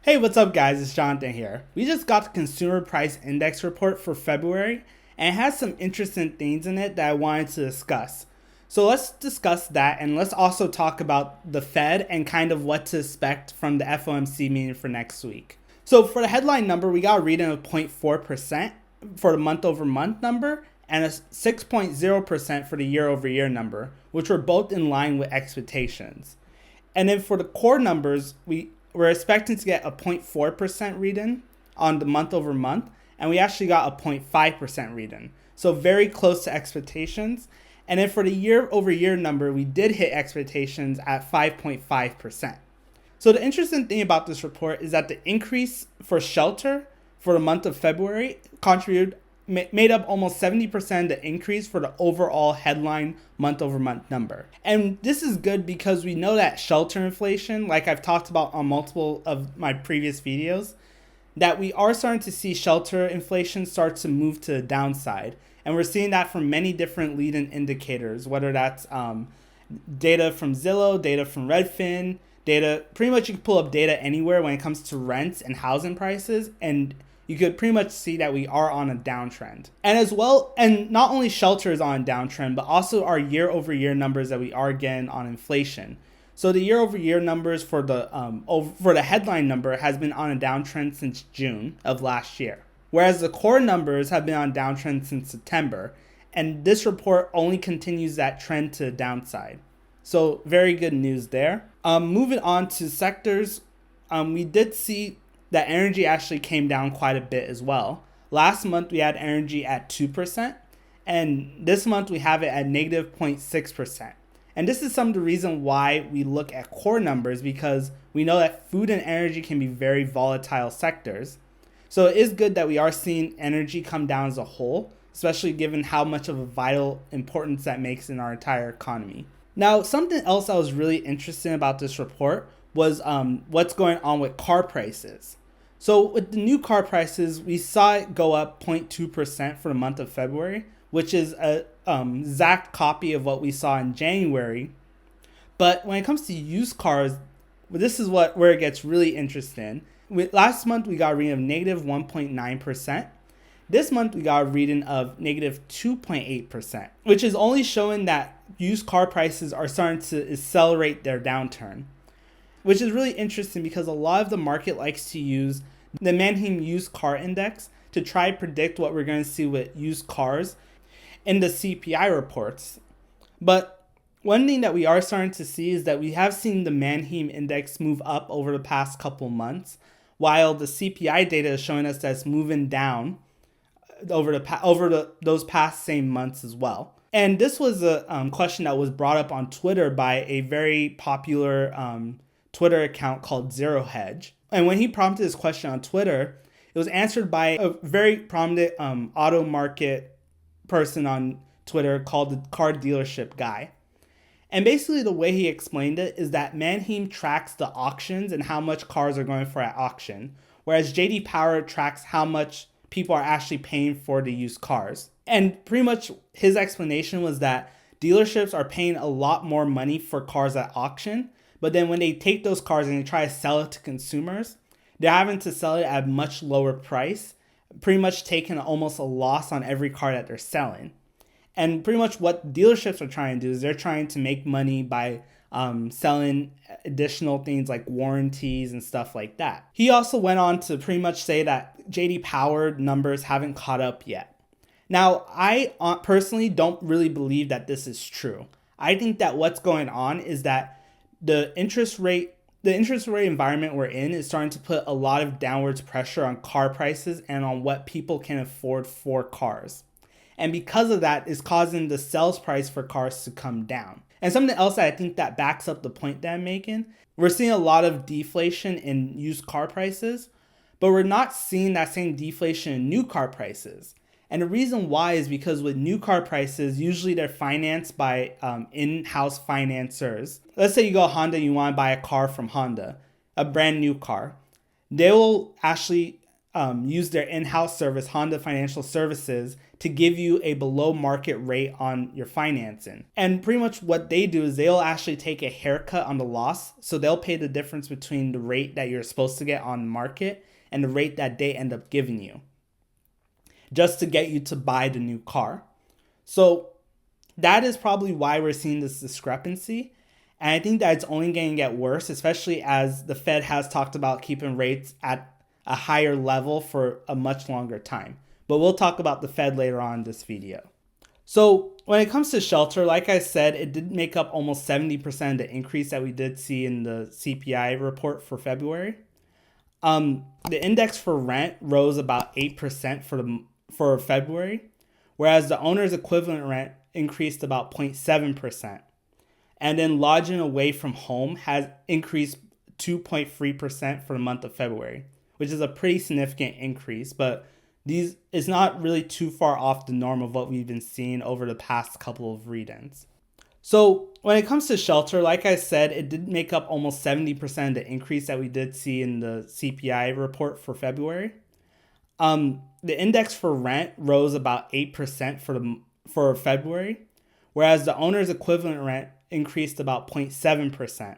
Hey, what's up guys? It's Jonathan here. We just got the Consumer Price Index report for February and it has some interesting things in it that I wanted to discuss. So let's discuss that and let's also talk about the Fed and kind of what to expect from the FOMC meeting for next week. So for the headline number, we got a reading of 0.4% for the month over month number and a 6.0% for the year over year number, which were both in line with expectations. And then for the core numbers, we're expecting to get a 0.4% reading on the month over month, and we actually got a 0.5% reading. So very close to expectations. And then for the year over year number, we did hit expectations at 5.5%. So the interesting thing about this report is that the increase for shelter for the month of February made up almost 70% of the increase for the overall headline month over month number. And this is good because we know that shelter inflation, like I've talked about on multiple of my previous videos, that we are starting to see shelter inflation start to move to the downside. And we're seeing that from many different leading indicators, whether that's data from Zillow, data from Redfin, pretty much you can pull up data anywhere when it comes to rents and housing prices, and you could pretty much see that we are on a downtrend. And as well, and not only shelter is on a downtrend, but also our year over year numbers that we are getting on inflation. So the year over year numbers for the headline number has been on a downtrend since June of last year, whereas the core numbers have been on a downtrend since September. And this report only continues that trend to the downside. So very good news there. Moving on to sectors, we did see that energy actually came down quite a bit as well. Last month we had energy at 2%, and this month we have it at negative 0.6%. And this is some of the reason why we look at core numbers, because we know that food and energy can be very volatile sectors. So it is good that we are seeing energy come down as a whole, especially given how much of a vital importance that makes in our entire economy. Now, something else that was really interesting about this report was what's going on with car prices. So with the new car prices, we saw it go up 0.2% for the month of February, which is a exact copy of what we saw in January. But when it comes to used cars, this is where it gets really interesting. Last month, we got a reading of negative 1.9%. This month, we got a reading of negative 2.8%, which is only showing that used car prices are starting to accelerate their downturn, which is really interesting because a lot of the market likes to use the Manheim Used Car Index to try to predict what we're going to see with used cars in the CPI reports. But one thing that we are starting to see is that we have seen the Manheim Index move up over the past couple months, while the CPI data is showing us that it's moving down over those past same months as well. And this was a question that was brought up on Twitter by a very popular Twitter account called Zero Hedge. And when he prompted this question on Twitter, it was answered by a very prominent auto market person on Twitter called the Car Dealership Guy. And basically the way he explained it is that Manheim tracks the auctions and how much cars are going for at auction, whereas JD Power tracks how much people are actually paying for the used cars. And pretty much his explanation was that dealerships are paying a lot more money for cars at auction, but then when they take those cars and they try to sell it to consumers, they're having to sell it at a much lower price, pretty much taking almost a loss on every car that they're selling. And pretty much what dealerships are trying to do is they're trying to make money by selling additional things like warranties and stuff like that. He also went on to pretty much say that JD Power numbers haven't caught up yet. Now, I personally don't really believe that this is true. I think that what's going on is that the interest rate environment we're in is starting to put a lot of downwards pressure on car prices and on what people can afford for cars. And because of that, is causing the sales price for cars to come down. And something else that I think that backs up the point that I'm making, we're seeing a lot of deflation in used car prices, but we're not seeing that same deflation in new car prices. And the reason why is because with new car prices, usually they're financed by in-house financiers. Let's say you go to Honda and you want to buy a car from Honda, a brand new car. They will actually use their in-house service, Honda Financial Services, to give you a below market rate on your financing. And pretty much what they do is they'll actually take a haircut on the loss. So they'll pay the difference between the rate that you're supposed to get on market and the rate that they end up giving you, just to get you to buy the new car. So that is probably why we're seeing this discrepancy. And I think that it's only going to get worse, especially as the Fed has talked about keeping rates at a higher level for a much longer time. But we'll talk about the Fed later on in this video. So when it comes to shelter, like I said, it did make up almost 70% of the increase that we did see in the CPI report for February. The index for rent rose about 8% for February, whereas the owner's equivalent rent increased about 0.7%. And then lodging away from home has increased 2.3% for the month of February, which is a pretty significant increase, but these is not really too far off the norm of what we've been seeing over the past couple of read-ins. So when it comes to shelter, like I said, it did make up almost 70% of the increase that we did see in the CPI report for February. The index for rent rose about 8% for February, whereas the owner's equivalent rent increased about 0.7%.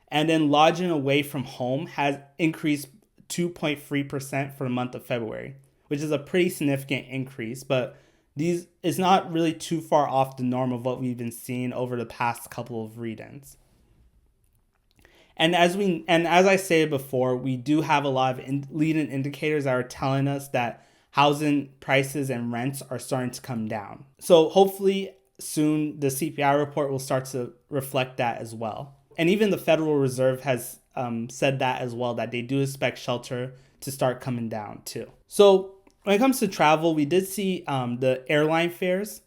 And then lodging away from home has increased 2.3% for the month of February, which is a pretty significant increase, but these is not really too far off the norm of what we've been seeing over the past couple of read-ins. And as I stated before, we do have a lot of leading indicators that are telling us that housing prices and rents are starting to come down. So hopefully soon the CPI report will start to reflect that as well. And even the Federal Reserve has said that as well, that they do expect shelter to start coming down too. So when it comes to travel, we did see the airline fares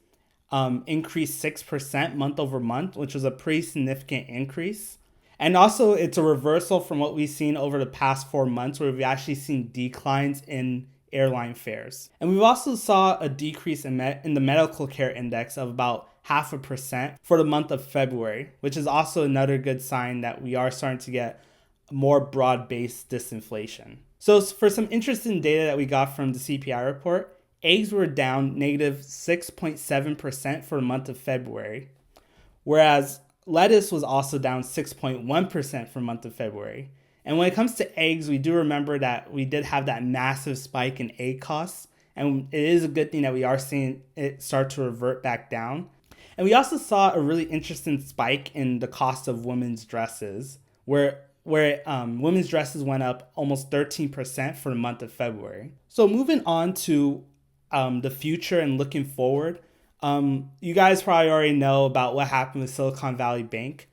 increase 6% month over month, which was a pretty significant increase. And also it's a reversal from what we've seen over the past 4 months, where we've actually seen declines in airline fares. And we've also saw a decrease in the medical care index of about 0.5% for the month of February, which is also another good sign that we are starting to get more broad-based disinflation. So for some interesting data that we got from the CPI report, eggs were down negative 6.7% for the month of February, whereas lettuce was also down 6.1% for the month of February. And when it comes to eggs, we do remember that we did have that massive spike in egg costs, and it is a good thing that we are seeing it start to revert back down. And we also saw a really interesting spike in the cost of women's dresses, where women's dresses went up almost 13% for the month of February. So moving on to the future and looking forward, you guys probably already know about what happened with Silicon Valley Bank.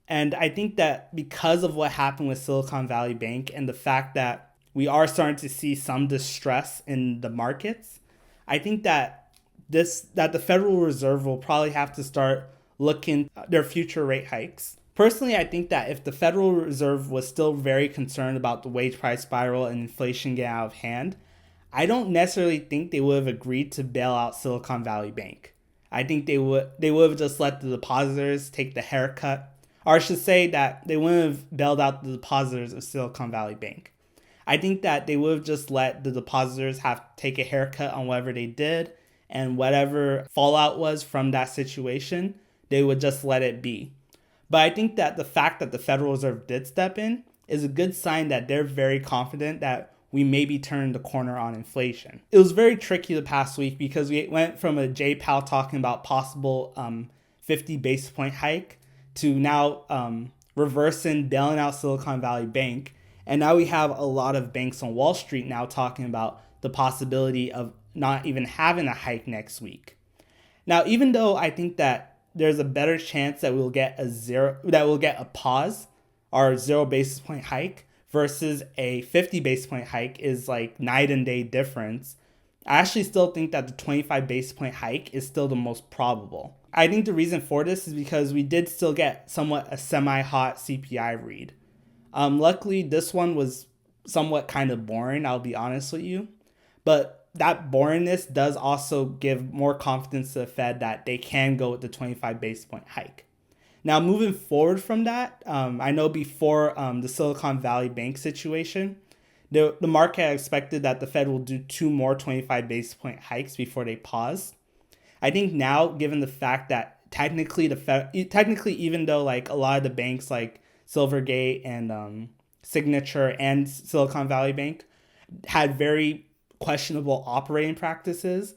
And I think that because of what happened with Silicon Valley Bank and the fact that we are starting to see some distress in the markets, I think that the Federal Reserve will probably have to start looking at their future rate hikes. Personally, I think that if the Federal Reserve was still very concerned about the wage price spiral and inflation getting out of hand, I don't necessarily think they would have agreed to bail out Silicon Valley Bank. I think they would have just let the depositors take the haircut, or I should say that they wouldn't have bailed out the depositors of Silicon Valley Bank. I think that they would have just let the depositors take a haircut on whatever they did, and whatever fallout was from that situation, they would just let it be. But I think that the fact that the Federal Reserve did step in is a good sign that they're very confident that we may be turning the corner on inflation. It was very tricky the past week because we went from a Jay Powell talking about possible 50 basis point hike to now reversing, bailing out Silicon Valley Bank. And now we have a lot of banks on Wall Street now talking about the possibility of not even having a hike next week. Now, even though I think that there's a better chance that we'll get a pause or 0 basis point hike versus a 50 basis point hike is like night and day difference, I actually still think that the 25 basis point hike is still the most probable. I think the reason for this is because we did still get somewhat a semi-hot CPI read. Luckily, this one was somewhat kind of boring, I'll be honest with you. But that boringness does also give more confidence to the Fed that they can go with the 25 basis point hike. Now, moving forward from that, I know before the Silicon Valley Bank situation, The market expected that the Fed will do two more 25 basis point hikes before they pause. I think now, given the fact that technically, even though like a lot of the banks like Silvergate and Signature and Silicon Valley Bank had very questionable operating practices,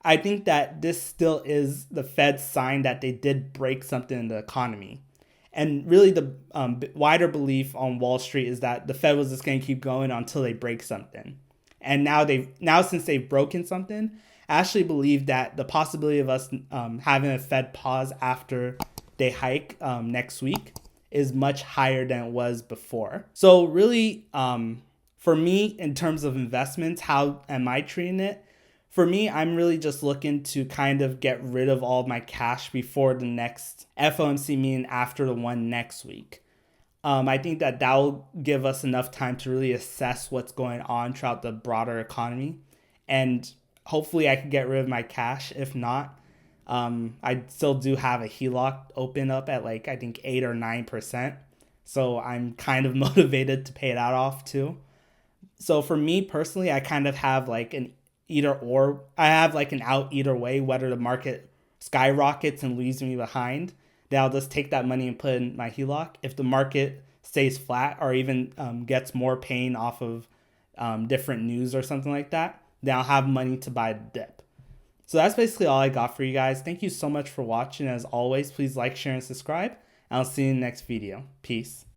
I think that this still is the Fed's sign that they did break something in the economy. And really, the wider belief on Wall Street is that the Fed was just going to keep going until they break something. And now since they've broken something, I actually believe that the possibility of us having a Fed pause after they hike next week is much higher than it was before. So really, for me, in terms of investments, how am I treating it? For me, I'm really just looking to kind of get rid of all of my cash before the next FOMC meeting after the one next week. I think that will give us enough time to really assess what's going on throughout the broader economy. And hopefully I can get rid of my cash. If not, I still do have a HELOC open up at like, I think 8 or 9%. So I'm kind of motivated to pay that off too. So for me personally, I kind of have like an either or. I have like an out either way, whether the market skyrockets and leaves me behind, then I'll just take that money and put it in my HELOC. If the market stays flat or even gets more pain off of different news or something like that, then I'll have money to buy the dip. So that's basically all I got for you guys. Thank you so much for watching. As always, please like, share, and subscribe. And I'll see you in the next video. Peace.